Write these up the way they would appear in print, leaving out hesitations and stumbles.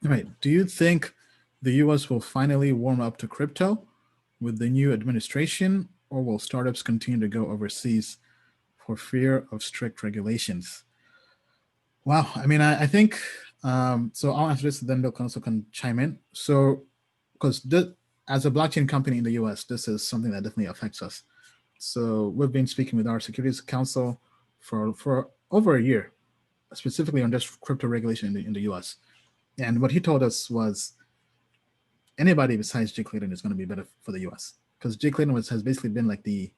Right. Do you think the US will finally warm up to crypto with the new administration, or will startups continue to go overseas for fear of strict regulations? Wow. I mean, I think so. I'll answer this, then Bill can also can chime in. So, because as a blockchain company in the US, this is something that definitely affects us. So, we've been speaking with our Securities Council for over a year, specifically on just crypto regulation in the US. And what he told us was anybody besides Jay Clayton is going to be better for the US, because Jay Clayton has basically been like the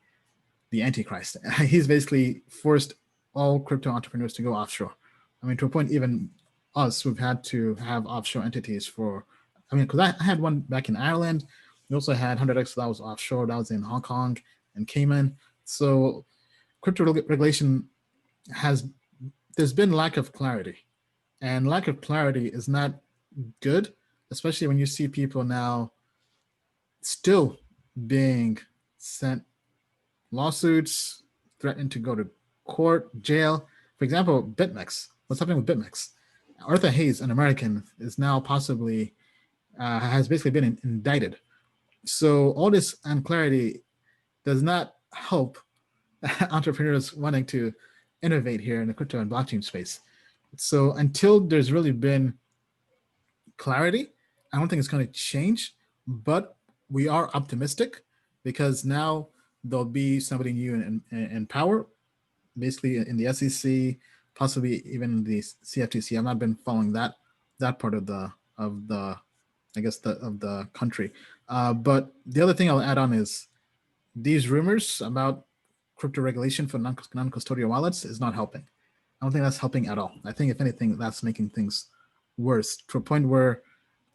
antichrist. He's basically forced all crypto entrepreneurs to go offshore. I mean, to a point, even us, we've had to have offshore entities for. I mean, because I had one back in Ireland. We also had 100x that was offshore. That was in Hong Kong and Cayman. So crypto regulation has there's been lack of clarity, and lack of clarity is not good, especially when you see people now still being sent lawsuits, threatening to go to court, jail. For example, BitMEX. What's happening with BitMEX? Arthur Hayes, an American, is now possibly has basically been indicted. So all this unclarity does not help entrepreneurs wanting to innovate here in the crypto and blockchain space. So until there's really been clarity, I don't think it's going to change, but we are optimistic because now there'll be somebody new in power, basically in the SEC, possibly even the CFTC. I've not been following that part of the I guess of the country. But the other thing I'll add on is these rumors about crypto regulation for non-custodial wallets is not helping. I don't think that's helping at all. I think if anything, that's making things worse to a point where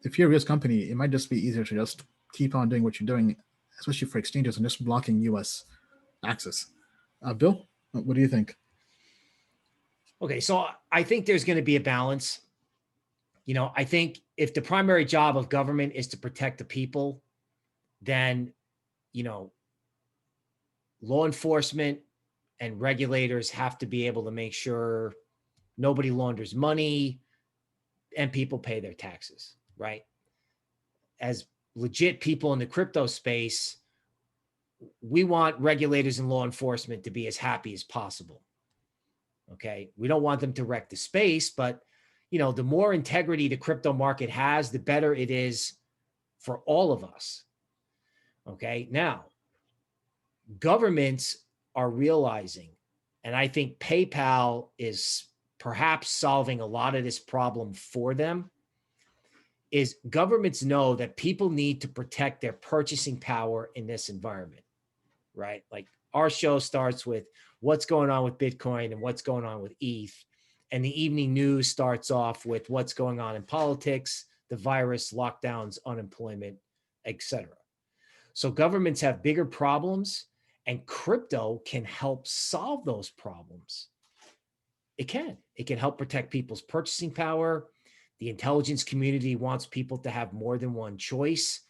if you're a US company, it might just be easier to just keep on doing what you're doing, especially for exchanges and just blocking US access. Bill, what do you think? Okay, so I think there's going to be a balance. I think if the primary job of government is to protect the people, then, law enforcement and regulators have to be able to make sure nobody launders money and people pay their taxes, right? As legit people in the crypto space, we want regulators and law enforcement to be as happy as possible. Okay. We don't want them to wreck the space, but the more integrity the crypto market has, the better it is for all of us. Okay. Now, governments are realizing, and I think PayPal is perhaps solving a lot of this problem for them, is governments know that people need to protect their purchasing power in this environment, right? Like our show starts with what's going on with Bitcoin and what's going on with ETH. And the evening news starts off with what's going on in politics, the virus, lockdowns, unemployment, etc. So governments have bigger problems, and crypto can help solve those problems. It can help protect people's purchasing power. The intelligence community wants people to have more than one choice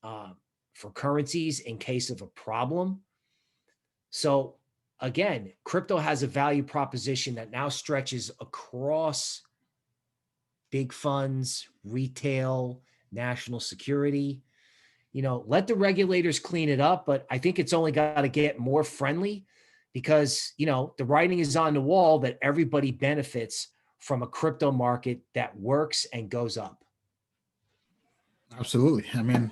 for currencies in case of a problem. So again, crypto has a value proposition that now stretches across big funds, retail, national security. Let the regulators clean it up, but I think it's only got to get more friendly because, the writing is on the wall that everybody benefits from a crypto market that works and goes up. Absolutely. I mean,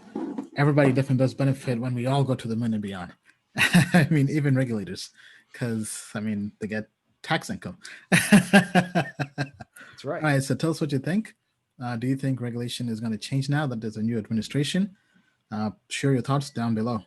everybody definitely does benefit when we all go to the moon and beyond. I mean, even regulators, because they get tax income. That's right. All right. So tell us what you think. Do you think regulation is going to change now that there's a new administration? Share your thoughts down below.